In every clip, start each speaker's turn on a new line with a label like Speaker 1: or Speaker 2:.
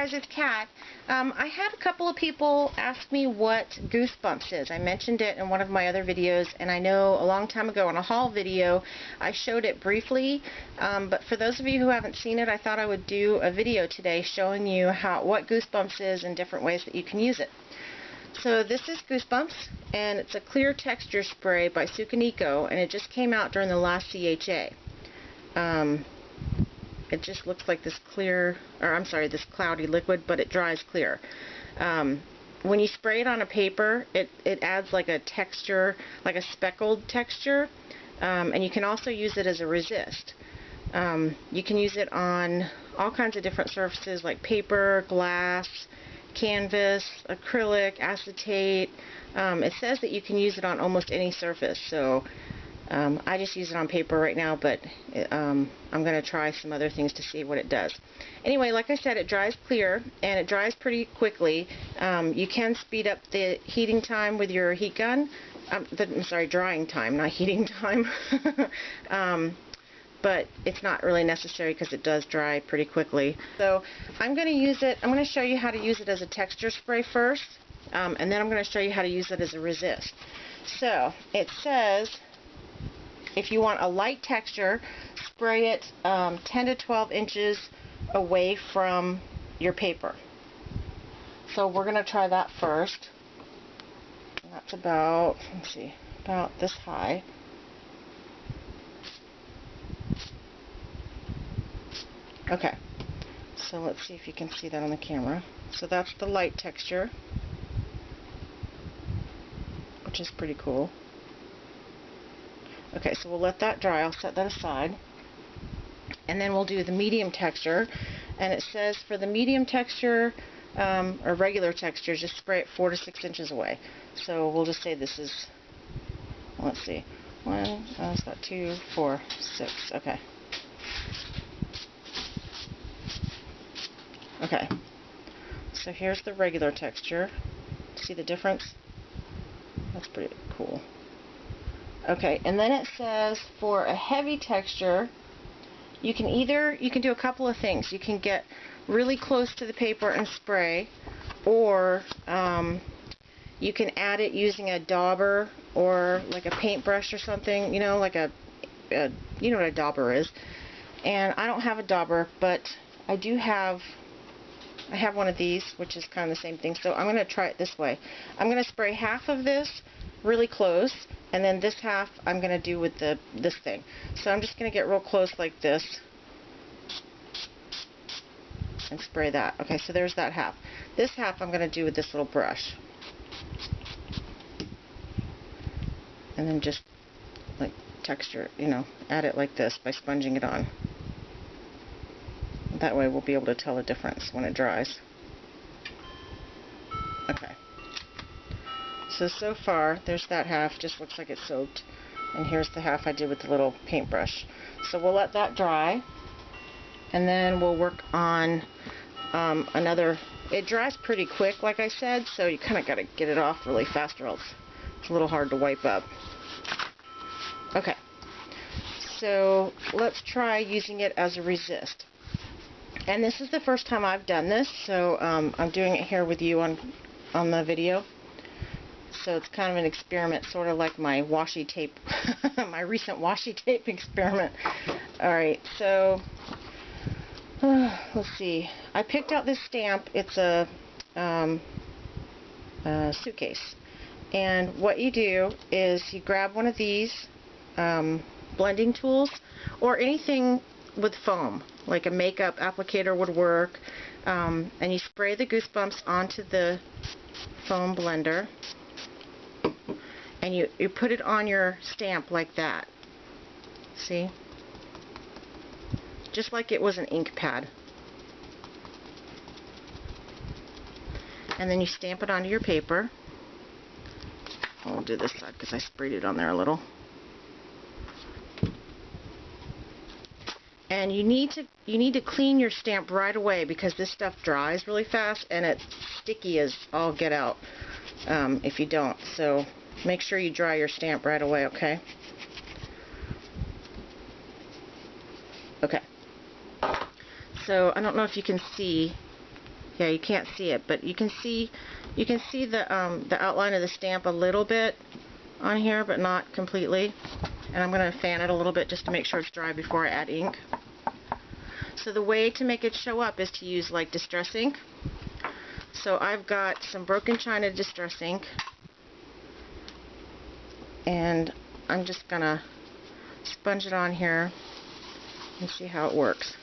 Speaker 1: guys, it's Kat. I had a couple of people ask me what Goosebumps is. I mentioned it in one of my other videos, and I know a long time ago in a haul video I showed it briefly, but for those of you who haven't seen it, I thought I would do a video today showing you what Goosebumps is and different ways that you can use it. So this is Goosebumps, and it's a clear texture spray by Tsukineko, and it just came out during the last CHA. It just looks like this this cloudy liquid, but it dries clear. When you spray it on a paper, it adds like a texture, like a speckled texture, and you can also use it as a resist. You can use it on all kinds of different surfaces like paper, glass, canvas, acrylic, acetate. It says that you can use it on almost any surface, so I just use it on paper right now, but I'm going to try some other things to see what it does. Anyway, like I said, it dries clear, and it dries pretty quickly. You can speed up the heating time with your heat gun. Drying time, not heating time. But it's not really necessary because it does dry pretty quickly. So I'm going to use it. I'm going to show you how to use it as a texture spray first, and then I'm going to show you how to use it as a resist. So it says, if you want a light texture, spray it 10 to 12 inches away from your paper. So we're going to try that first. That's about, let's see, about this high. Okay, so let's see if you can see that on the camera. So that's the light texture, which is pretty cool. Okay, so we'll let that dry. I'll set that aside. And then we'll do the medium texture. And it says for the medium texture, or regular texture, just spray it 4 to 6 inches away. So we'll just say this is, let's see, 1, it's got 2, 4, 6, okay. Okay, so here's the regular texture. See the difference? That's pretty cool. Okay, and then it says for a heavy texture, you can do a couple of things. You can get really close to the paper and spray, or you can add it using a dauber or like a paintbrush or something, you know, like you know what a dauber is. And I don't have a dauber, but I have one of these, which is kind of the same thing. So I'm going to try it this way. I'm going to spray half of this really close, and then this half I'm going to do with this thing. So I'm just going to get real close like this and spray that. Okay, so there's that half. This half I'm going to do with this little brush. And then just like texture, you know, add it like this by sponging it on. That way we'll be able to tell the difference when it dries. Okay. So far, there's that half, just looks like it's soaked. And here's the half I did with the little paintbrush. So we'll let that dry. And then we'll work on another. It dries pretty quick, like I said, so you kind of got to get it off really fast or else it's a little hard to wipe up. Okay. So let's try using it as a resist. And this is the first time I've done this, so I'm doing it here with you on the video. So it's kind of an experiment, sort of like my washi tape, my recent washi tape experiment. Alright, so let's see. I picked out this stamp. It's a suitcase. And what you do is you grab one of these blending tools, or anything with foam, like a makeup applicator would work, and you spray the Goosebumps onto the foam blender, and you put it on your stamp like that. See? Just like it was an ink pad. And then you stamp it onto your paper. I'll do this side because I sprayed it on there a little. And you need to clean your stamp right away because this stuff dries really fast and it's sticky as all get out if you don't. So make sure you dry your stamp right away, okay? Okay. So I don't know if you can see Yeah, you can't see it, but you can see the outline of the stamp a little bit on here, but not completely. And I'm going to fan it a little bit just to make sure it's dry before I add ink. So the way to make it show up is to use like distress ink. So I've got some Broken China distress ink, and I'm just going to sponge it on here and see how it works.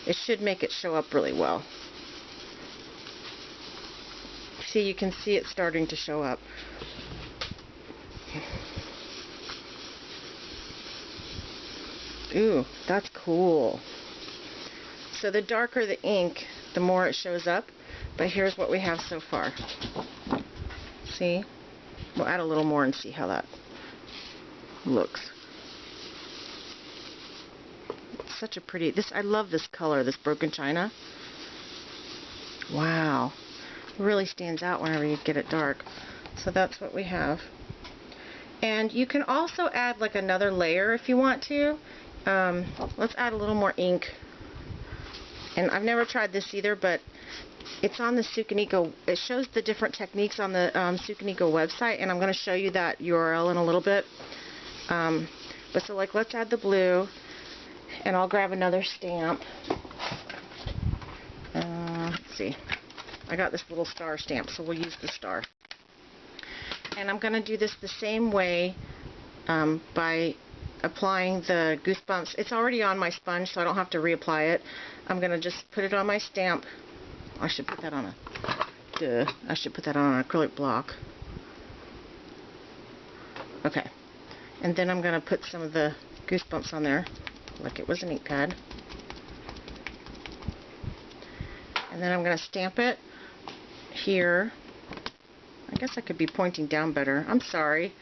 Speaker 1: It should make it show up really well. See, you can see it starting to show up. Ooh, that's cool. So the darker the ink, the more it shows up. But here's what we have so far. See? We'll add a little more and see how that looks. It's such a pretty, I love this color, this Broken China. Wow. It really stands out whenever you get it dark. So that's what we have. And you can also add like another layer if you want to. Let's add a little more ink. And I've never tried this either, but it's on the Tsukineko. It shows the different techniques on the Tsukineko website, and I'm going to show you that URL in a little bit. But so like, let's add the blue, and I'll grab another stamp. Let's see. I got this little star stamp, so we'll use the star. And I'm going to do this the same way by applying the Goosebumps. It's already on my sponge, so I don't have to reapply it. I'm going to just put it on my stamp. I should put that on I should put that on an acrylic block. Okay. And then I'm going to put some of the Goosebumps on there, like it was an ink pad. And then I'm going to stamp it here. I guess I could be pointing down better. I'm sorry.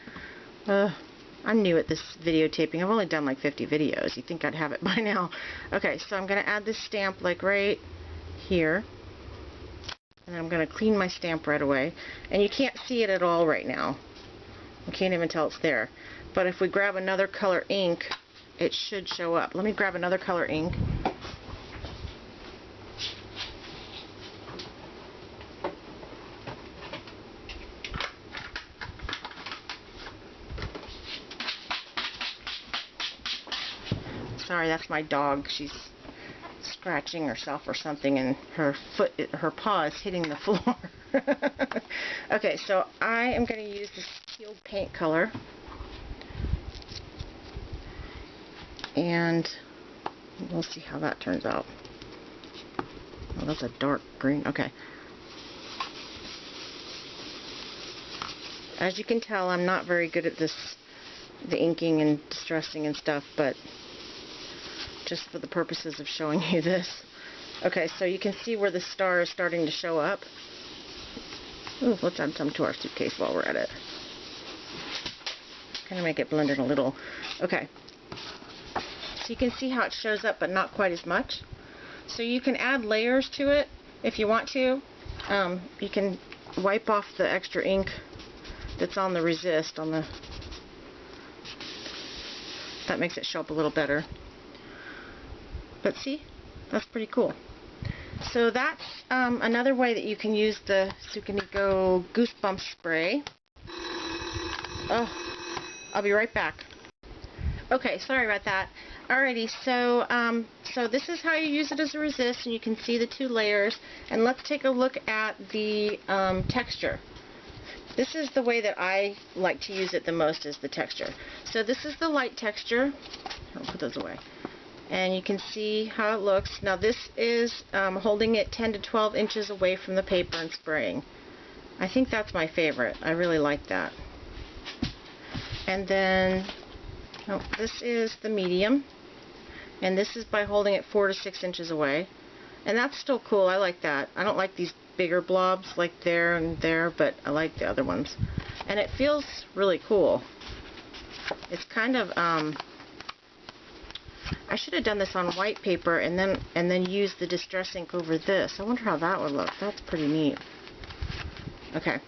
Speaker 1: I'm new at this videotaping. I've only done like 50 videos. You'd think I'd have it by now. Okay, so I'm going to add this stamp like right here. And I'm going to clean my stamp right away. And you can't see it at all right now. You can't even tell it's there. But if we grab another color ink, it should show up. Let me grab another color ink. Sorry, that's my dog. She's scratching herself or something, and her paw is hitting the floor. Okay, so I am going to use this teal paint color, and we'll see how that turns out. Oh, that's a dark green. Okay. As you can tell, I'm not very good at this, the inking and distressing and stuff, but just for the purposes of showing you this. Okay, so you can see where the star is starting to show up. Ooh, let's add some to our suitcase while we're at it. Kind of make it blend in a little. Okay. So you can see how it shows up, but not quite as much. So you can add layers to it if you want to. You can wipe off the extra ink that's on the resist. That makes it show up a little better. But see, that's pretty cool. So that's another way that you can use the Tsukineko Goosebumps spray. Oh, I'll be right back. Okay, sorry about that. Alrighty, so so this is how you use it as a resist, and you can see the two layers. And let's take a look at the texture. This is the way that I like to use it the most, is the texture. So this is the light texture. I'll put those away. And you can see how it looks. Now this is holding it 10 to 12 inches away from the paper and spraying. I think that's my favorite. I really like that. And then this is the medium. And this is by holding it 4 to 6 inches away. And that's still cool. I like that. I don't like these bigger blobs like there and there, but I like the other ones. And it feels really cool. It's kind of I should have done this on white paper and then use the distress ink over this. I wonder how that would look. That's pretty neat. Okay,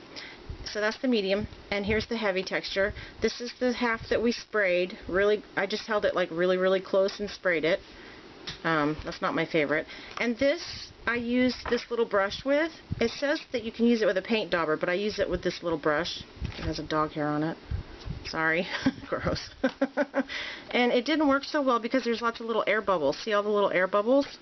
Speaker 1: so that's the medium, and here's the heavy texture. This is the half that we sprayed. Really, I just held it like really close and sprayed it. That's not my favorite. And this, I use this little brush with. It says that you can use it with a paint dauber, but I use it with this little brush. It has a dog hair on it. Sorry. Gross. And it didn't work so well because there's lots of little air bubbles. See all the little air bubbles?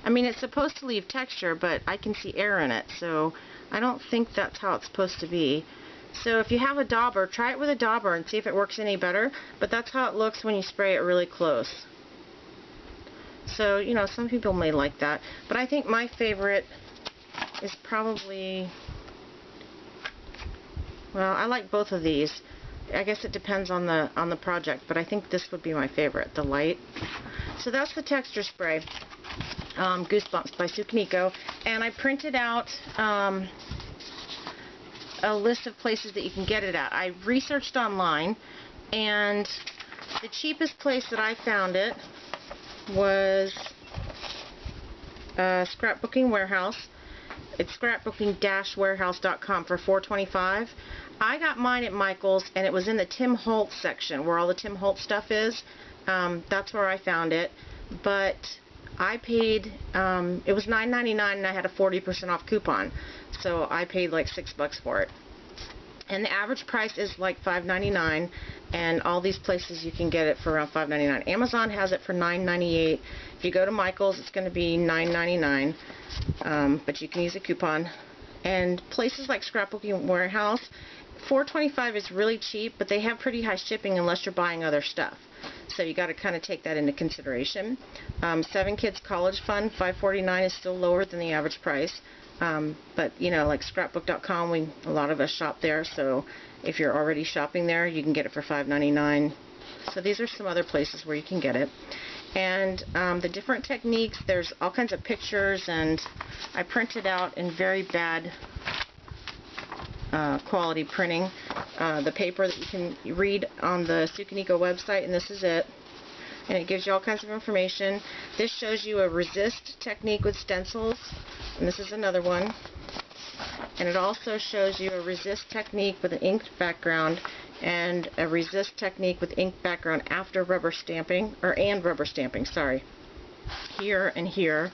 Speaker 1: I mean, it's supposed to leave texture, but I can see air in it, so I don't think that's how it's supposed to be. So if you have a dauber, try it with a dauber and see if it works any better, but that's how it looks when you spray it really close. So, you know, some people may like that, but I think my favorite is probably, well, I like both of these. I guess it depends on the project, but I think this would be my favorite, the light. So that's the texture spray, Goosebumps by Tsukineko, and I printed out a list of places that you can get it at. I researched online, and the cheapest place that I found it was Scrapbooking Warehouse. It's scrapbooking-warehouse.com for $4.25. I got mine at Michael's, and it was in the Tim Holtz section, where all the Tim Holtz stuff is. That's where I found it. But I paid, it was $9.99, and I had a 40% off coupon. So I paid like $6 for it. And the average price is like $5.99, and all these places you can get it for around $5.99. Amazon has it for $9.98. If you go to Michael's, it's going to be $9.99, but you can use a coupon. And places like Scrapbooking Warehouse, $4.25 is really cheap, but they have pretty high shipping unless you're buying other stuff. So you got to kind of take that into consideration. 7 Kids College Fund, $5.49 is still lower than the average price. But, you know, like scrapbook.com, a lot of us shop there, so if you're already shopping there, you can get it for $5.99. So these are some other places where you can get it. And the different techniques, there's all kinds of pictures, and I printed out in very bad quality printing the paper that you can read on the Tsukineko website, and this is it. And it gives you all kinds of information. This shows you a resist technique with stencils, and this is another one. And it also shows you a resist technique with an inked background and a resist technique with inked background after rubber stamping, and rubber stamping, sorry, here and here.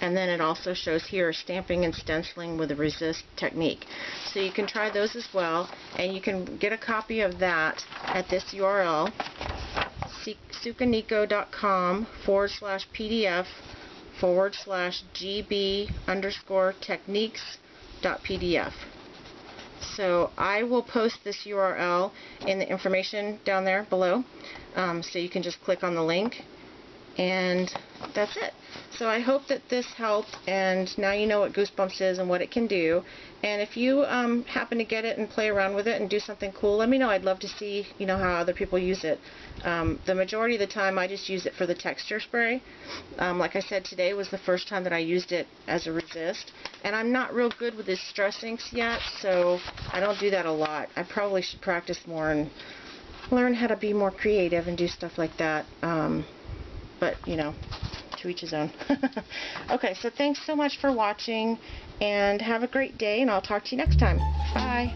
Speaker 1: And then it also shows here stamping and stenciling with a resist technique. So you can try those as well, and you can get a copy of that at this URL, tsukineko.com/pdf/gb_techniques.pdf. So I will post this URL in the information down there below, so you can just click on the link, and that's it. So I hope that this helped, and now you know what Goosebumps is and what it can do. And if you happen to get it and play around with it and do something cool, let me know. I'd love to see, you know, how other people use it. The majority of the time I just use it for the texture spray. Like I said, today was the first time that I used it as a resist, and I'm not real good with these stress inks yet, so I don't do that a lot. I probably should practice more and learn how to be more creative and do stuff like that. But, you know, to each his own. Okay, so thanks so much for watching, and have a great day, and I'll talk to you next time. Bye.